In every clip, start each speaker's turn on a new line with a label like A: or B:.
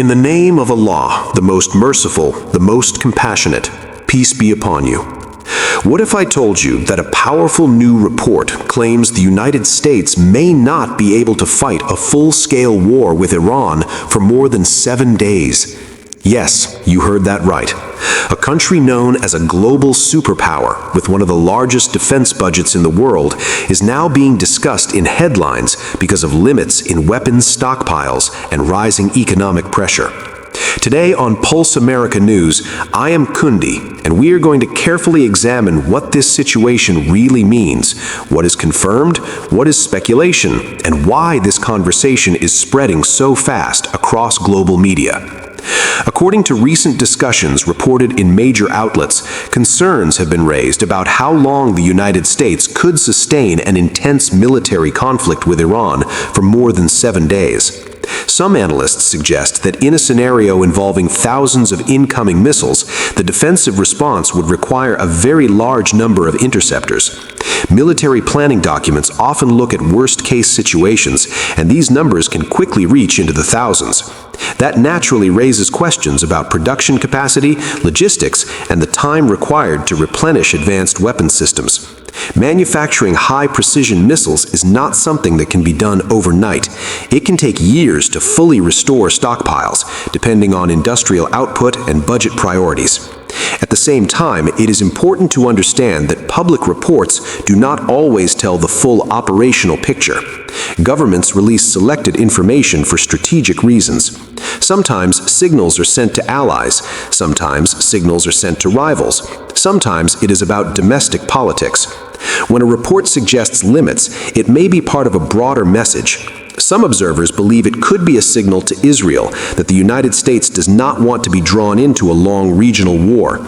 A: In the name of Allah, the most merciful, the most compassionate, peace be upon you. What if I told you that a powerful new report claims the United States may not be able to fight a full-scale war with Iran for more than 7 days? Yes, you heard that right. A country known as a global superpower with one of the largest defense budgets in the world is now being discussed in headlines because of limits in weapons stockpiles and rising economic pressure. Today on Pulse America News, I am Kundi, and we are going to carefully examine what this situation really means, what is confirmed, what is speculation, and why this conversation is spreading so fast across global media. According to recent discussions reported in major outlets, concerns have been raised about how long the United States could sustain an intense military conflict with Iran for more than 7 days. Some analysts suggest that in a scenario involving thousands of incoming missiles, the defensive response would require a very large number of interceptors. Military planning documents often look at worst-case situations, and these numbers can quickly reach into the thousands. That naturally raises questions about production capacity, logistics, and the time required to replenish advanced weapon systems. Manufacturing high-precision missiles is not something that can be done overnight. It can take years to fully restore stockpiles, depending on industrial output and budget priorities. At the same time, it is important to understand that public reports do not always tell the full operational picture. Governments release selected information for strategic reasons. Sometimes signals are sent to allies, sometimes signals are sent to rivals, sometimes it is about domestic politics. When a report suggests limits, it may be part of a broader message. Some observers believe it could be a signal to Israel that the United States does not want to be drawn into a long regional war.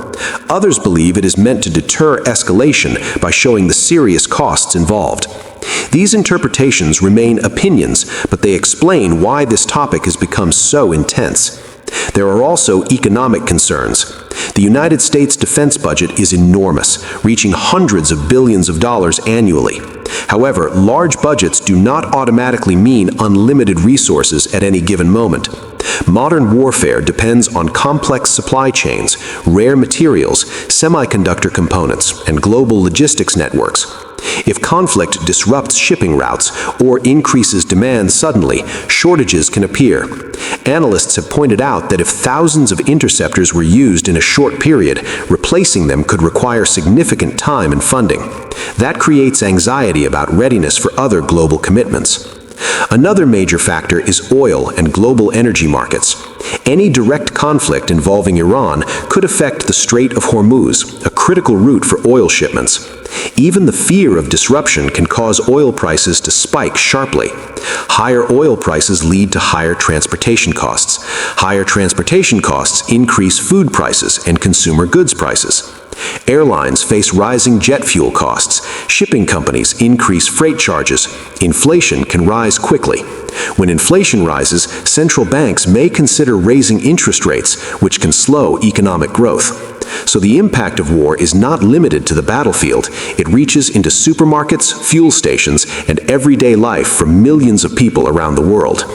A: Others believe it is meant to deter escalation by showing the serious costs involved. These interpretations remain opinions, but they explain why this topic has become so intense. There are also economic concerns. The United States defense budget is enormous, reaching hundreds of billions of dollars annually. However, large budgets do not automatically mean unlimited resources at any given moment. Modern warfare depends on complex supply chains, rare materials, semiconductor components, and global logistics networks. If conflict disrupts shipping routes or increases demand suddenly, shortages can appear. Analysts have pointed out that if thousands of interceptors were used in a short period, replacing them could require significant time and funding. That creates anxiety about readiness for other global commitments. Another major factor is oil and global energy markets. Any direct conflict involving Iran could affect the Strait of Hormuz, a critical route for oil shipments. Even the fear of disruption can cause oil prices to spike sharply. Higher oil prices lead to higher transportation costs. Higher transportation costs increase food prices and consumer goods prices. Airlines face rising jet fuel costs. Shipping companies increase freight charges. Inflation can rise quickly. When inflation rises, central banks may consider raising interest rates, which can slow economic growth. So the impact of war is not limited to the battlefield. It reaches into supermarkets, fuel stations, and everyday life for millions of people around the world.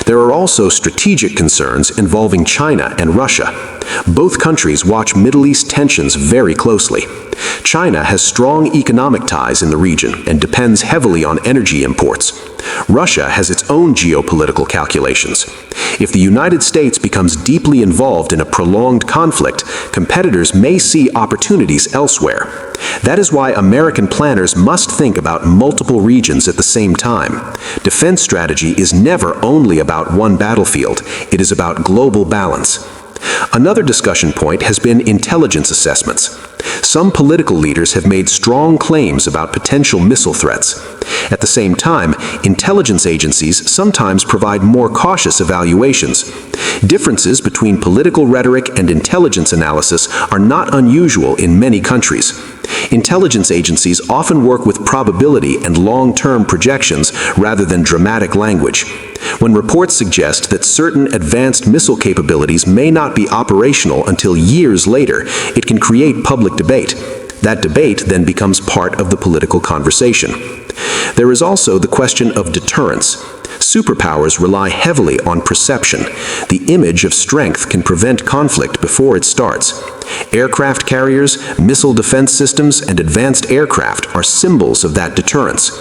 A: There are also strategic concerns involving China and Russia. Both countries watch Middle East tensions very closely. China has strong economic ties in the region and depends heavily on energy imports. Russia has its own geopolitical calculations. If the United States becomes deeply involved in a prolonged conflict, competitors may see opportunities elsewhere. That is why American planners must think about multiple regions at the same time. Defense strategy is never only about one battlefield, it is about global balance. Another discussion point has been intelligence assessments. Some political leaders have made strong claims about potential missile threats. At the same time, intelligence agencies sometimes provide more cautious evaluations. Differences between political rhetoric and intelligence analysis are not unusual in many countries. Intelligence agencies often work with probability and long-term projections rather than dramatic language. When reports suggest that certain advanced missile capabilities may not be operational until years later, it can create public debate. That debate then becomes part of the political conversation. There is also the question of deterrence. Superpowers rely heavily on perception. The image of strength can prevent conflict before it starts. Aircraft carriers, missile defense systems, and advanced aircraft are symbols of that deterrence.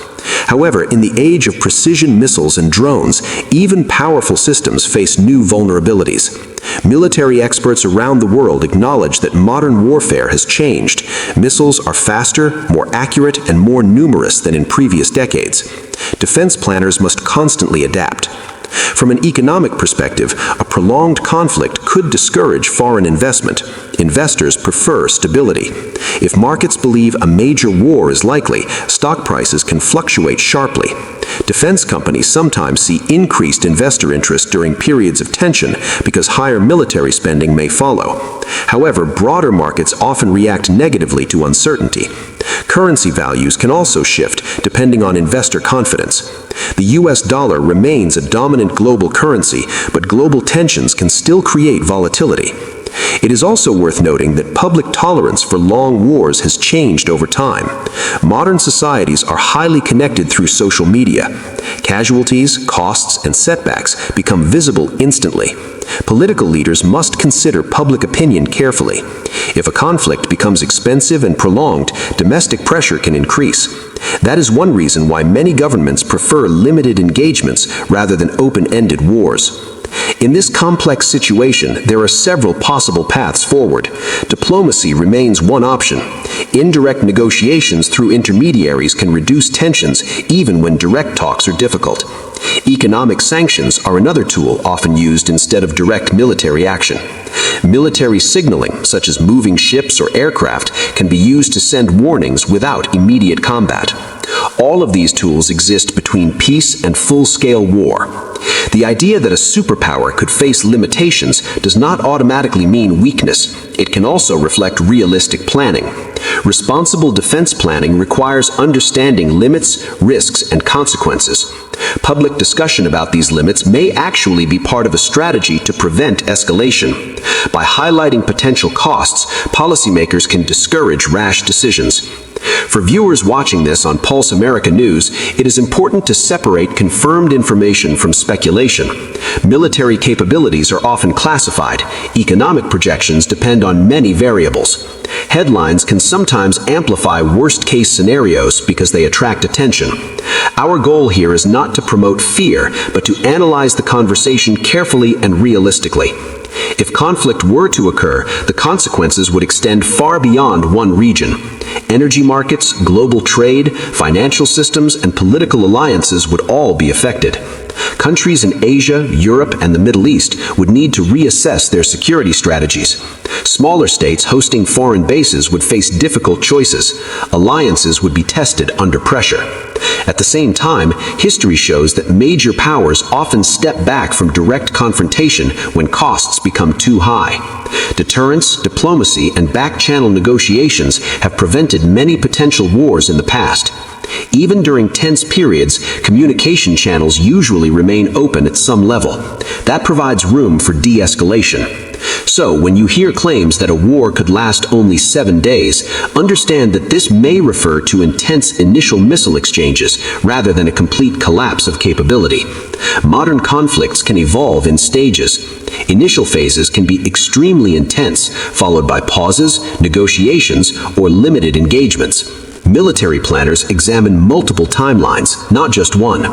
A: However, in the age of precision missiles and drones, even powerful systems face new vulnerabilities. Military experts around the world acknowledge that modern warfare has changed. Missiles are faster, more accurate, and more numerous than in previous decades. Defense planners must constantly adapt. From an economic perspective, a prolonged conflict could discourage foreign investment. Investors prefer stability. If markets believe a major war is likely, stock prices can fluctuate sharply. Defense companies sometimes see increased investor interest during periods of tension because higher military spending may follow. However, broader markets often react negatively to uncertainty. Currency values can also shift depending on investor confidence. The US dollar remains a dominant global currency, but global tensions can still create volatility. It is also worth noting that public tolerance for long wars has changed over time. Modern societies are highly connected through social media. Casualties, costs, and setbacks become visible instantly. Political leaders must consider public opinion carefully. If a conflict becomes expensive and prolonged, domestic pressure can increase. That is one reason why many governments prefer limited engagements rather than open-ended wars. In this complex situation, there are several possible paths forward. Diplomacy remains one option. Indirect negotiations through intermediaries can reduce tensions even when direct talks are difficult. Economic sanctions are another tool often used instead of direct military action. Military signaling, such as moving ships or aircraft, can be used to send warnings without immediate combat. All of these tools exist between peace and full-scale war. The idea that a superpower could face limitations does not automatically mean weakness. It can also reflect realistic planning. Responsible defense planning requires understanding limits, risks, and consequences. Public discussion about these limits may actually be part of a strategy to prevent escalation. By highlighting potential costs, policymakers can discourage rash decisions. For viewers watching this on Pulse America News, it is important to separate confirmed information from speculation. Military capabilities are often classified. Economic projections depend on many variables. Headlines can sometimes amplify worst-case scenarios because they attract attention. Our goal here is not to promote fear, but to analyze the conversation carefully and realistically. If conflict were to occur, the consequences would extend far beyond one region. Energy markets, global trade, financial systems, and political alliances would all be affected. Countries in Asia, Europe, and the Middle East would need to reassess their security strategies. Smaller states hosting foreign bases would face difficult choices. Alliances would be tested under pressure. At the same time, history shows that major powers often step back from direct confrontation when costs become too high. Deterrence, diplomacy, and back-channel negotiations have prevented many potential wars in the past. Even during tense periods, communication channels usually remain open at some level. That provides room for de-escalation. So, when you hear claims that a war could last only 7 days, understand that this may refer to intense initial missile exchanges rather than a complete collapse of capability. Modern conflicts can evolve in stages. Initial phases can be extremely intense, followed by pauses, negotiations, or limited engagements. Military planners examine multiple timelines, not just one.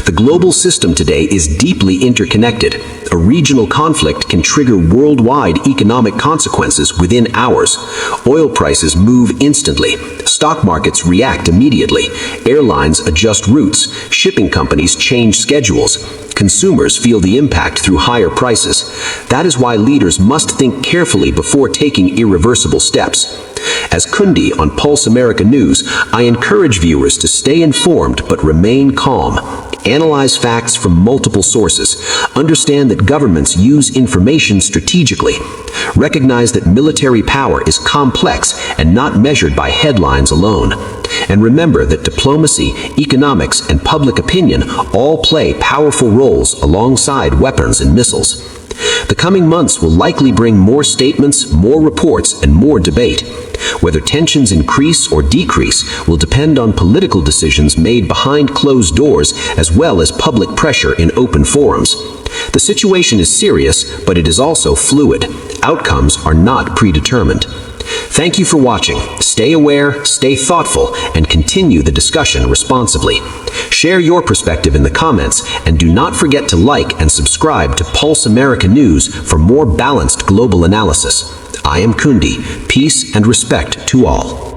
A: The global system today is deeply interconnected. A regional conflict can trigger worldwide economic consequences within hours. Oil prices move instantly. Stock markets react immediately. Airlines adjust routes. Shipping companies change schedules. Consumers feel the impact through higher prices. That is why leaders must think carefully before taking irreversible steps. As Kundi on Pulse America News, I encourage viewers to stay informed but remain calm. Analyze facts from multiple sources. Understand that governments use information strategically. Recognize that military power is complex and not measured by headlines alone. And remember that diplomacy, economics, and public opinion all play powerful roles alongside weapons and missiles. The coming months will likely bring more statements, more reports, and more debate.
B: Whether tensions increase or decrease will depend on political decisions made behind closed doors as well as public pressure in open forums. The situation is serious, but it is also fluid. Outcomes are not predetermined. Thank you for watching. Stay aware, stay thoughtful, and continue the discussion responsibly. Share your perspective in the comments, and do not forget to like and subscribe to Pulse America News for more balanced global analysis. I am Kundi. Peace and respect to all.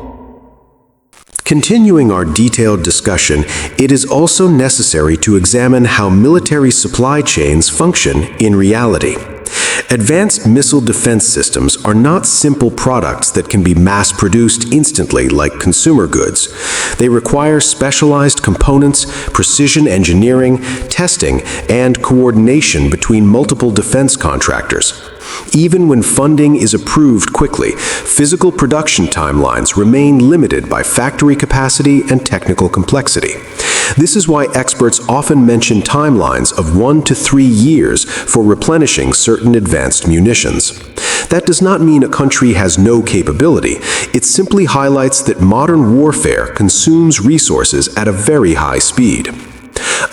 A: Continuing our detailed discussion, it is also necessary to examine how military supply chains function in reality. Advanced missile defense systems are not simple products that can be mass-produced instantly like consumer goods. They require specialized components, precision engineering, testing, and coordination between multiple defense contractors. Even when funding is approved quickly, physical production timelines remain limited by factory capacity and technical complexity. This is why experts often mention timelines of 1 to 3 years for replenishing certain advanced munitions. That does not mean a country has no capability. It simply highlights that modern warfare consumes resources at a very high speed.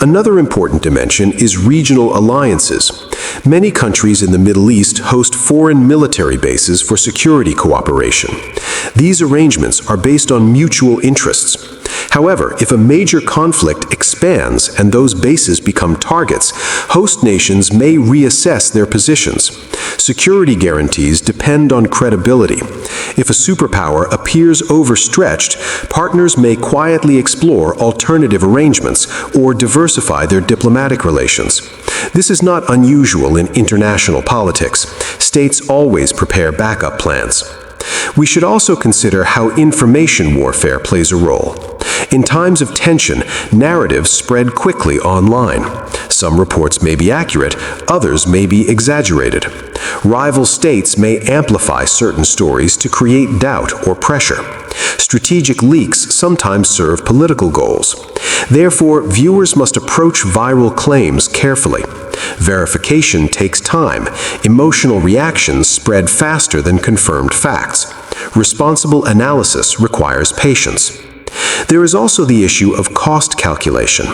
A: Another important dimension is regional alliances. Many countries in the Middle East host foreign military bases for security cooperation. These arrangements are based on mutual interests. However, if a major conflict expands and those bases become targets, host nations may reassess their positions. Security guarantees depend on credibility. If a superpower appears overstretched, partners may quietly explore alternative arrangements or diversify their diplomatic relations. This is not unusual in international politics. States always prepare backup plans. We should also consider how information warfare plays a role. In times of tension, narratives spread quickly online. Some reports may be accurate, others may be exaggerated. Rival states may amplify certain stories to create doubt or pressure. Strategic leaks sometimes serve political goals. Therefore, viewers must approach viral claims carefully. Verification takes time. Emotional reactions spread faster than confirmed facts. Responsible analysis requires patience. There is also the issue of cost calculation.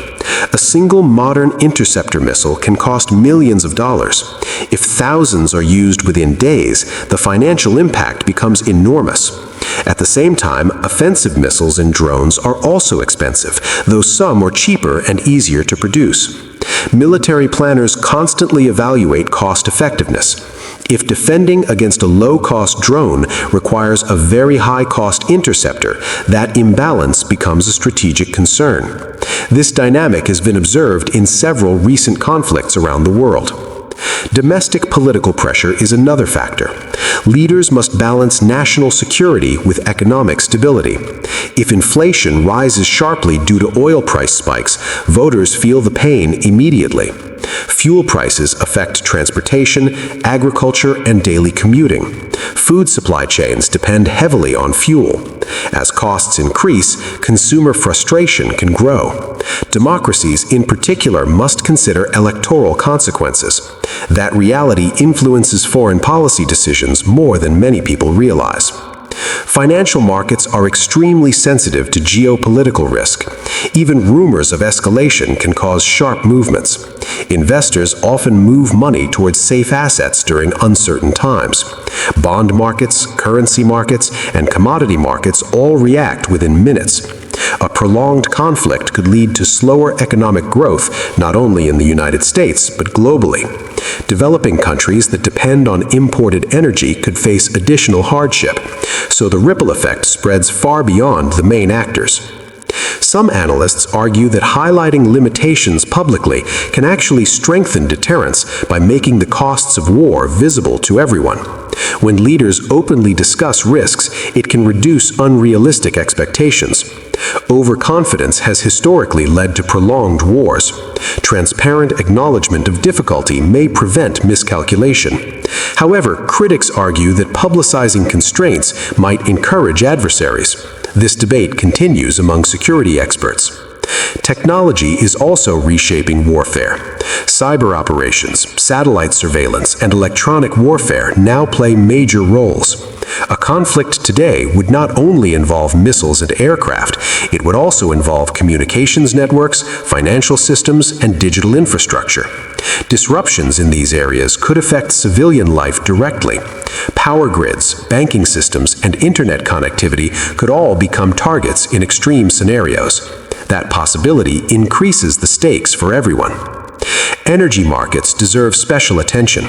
A: A single modern interceptor missile can cost millions of dollars. If thousands are used within days, the financial impact becomes enormous. At the same time, offensive missiles and drones are also expensive, though some are cheaper and easier to produce. Military planners constantly evaluate cost effectiveness. If defending against a low-cost drone requires a very high-cost interceptor, that imbalance becomes a strategic concern. This dynamic has been observed in several recent conflicts around the world. Domestic political pressure is another factor. Leaders must balance national security with economic stability. If inflation rises sharply due to oil price spikes, voters feel the pain immediately. Fuel prices affect transportation, agriculture, and daily commuting. Food supply chains depend heavily on fuel. As costs increase, consumer frustration can grow. Democracies in particular must consider electoral consequences. That reality influences foreign policy decisions more than many people realize. Financial markets are extremely sensitive to geopolitical risk. Even rumors of escalation can cause sharp movements. Investors often move money towards safe assets during uncertain times. Bond markets, currency markets, and commodity markets all react within minutes. A prolonged conflict could lead to slower economic growth, not only in the United States, but globally. Developing countries that depend on imported energy could face additional hardship, so the ripple effect spreads far beyond the main actors. Some analysts argue that highlighting limitations publicly can actually strengthen deterrence by making the costs of war visible to everyone. When leaders openly discuss risks, it can reduce unrealistic expectations. Overconfidence has historically led to prolonged wars. Transparent acknowledgement of difficulty may prevent miscalculation. However, critics argue that publicizing constraints might encourage adversaries. This debate continues among security experts. Technology is also reshaping warfare. Cyber operations, satellite surveillance, and electronic warfare now play major roles. A conflict today would not only involve missiles and aircraft, it would also involve communications networks, financial systems, and digital infrastructure. Disruptions in these areas could affect civilian life directly. Power grids, banking systems, and internet connectivity could all become targets in extreme scenarios. That possibility increases the stakes for everyone. Energy markets deserve special attention.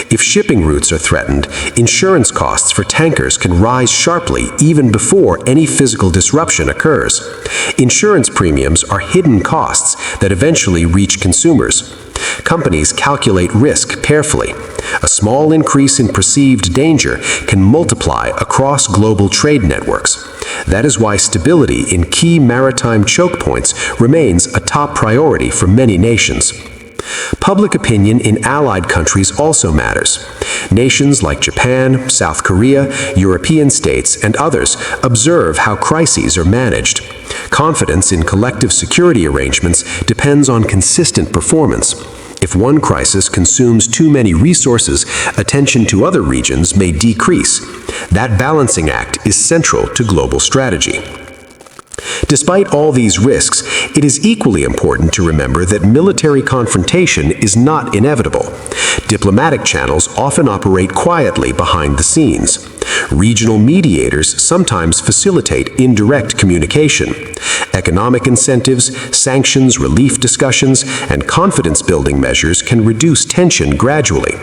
A: If shipping routes are threatened, insurance costs for tankers can rise sharply even before any physical disruption occurs. Insurance premiums are hidden costs that eventually reach consumers. Companies calculate risk carefully. A small increase in perceived danger can multiply across global trade networks. That is why stability in key maritime choke points remains a top priority for many nations. Public opinion in allied countries also matters. Nations like Japan, South Korea, European states, and others observe how crises are managed. Confidence in collective security arrangements depends on consistent performance. If one crisis consumes too many resources, attention to other regions may decrease. That balancing act is central to global strategy. Despite all these risks, it is equally important to remember that military confrontation is not inevitable. Diplomatic channels often operate quietly behind the scenes. Regional mediators sometimes facilitate indirect communication. Economic incentives, sanctions, relief discussions, and confidence-building measures can reduce tension gradually.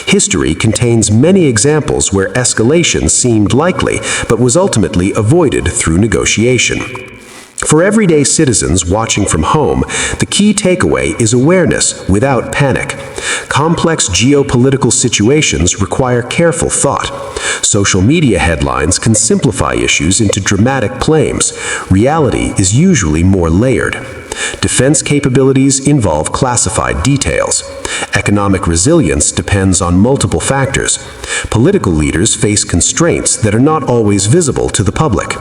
A: History contains many examples where escalation seemed likely but was ultimately avoided through negotiation. For everyday citizens watching from home, the key takeaway is awareness without panic. Complex geopolitical situations require careful thought. Social media headlines can simplify issues into dramatic claims. Reality is usually more layered. Defense capabilities involve classified details. Economic resilience depends on multiple factors. Political leaders face constraints that are not always visible to the public.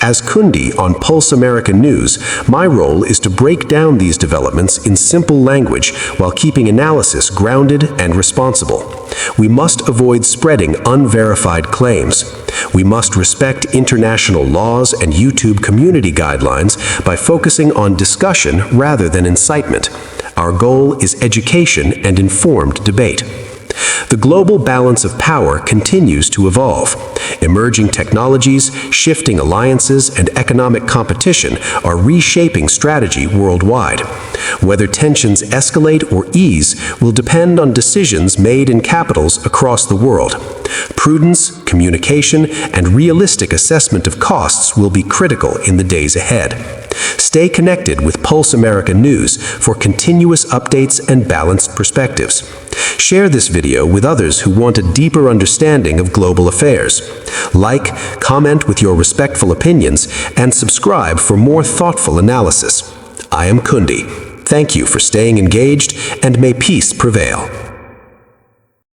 A: As Kundi on Pulse America News, my role is to break down these developments in simple language while keeping analysis grounded and responsible. We must avoid spreading unverified claims. We must respect international laws and YouTube community guidelines by focusing on discussion rather than incitement. Our goal is education and informed debate. The global balance of power continues to evolve. Emerging technologies, shifting alliances, and economic competition are reshaping strategy worldwide. Whether tensions escalate or ease will depend on decisions made in capitals across the world. Prudence, communication, and realistic assessment of costs will be critical in the days ahead. Stay connected with Pulse America News for continuous updates and balanced perspectives. Share this video with others who want a deeper understanding of global affairs. Like, comment with your respectful opinions, and subscribe for more thoughtful analysis. I am Kundi. Thank you for staying engaged, and may peace prevail.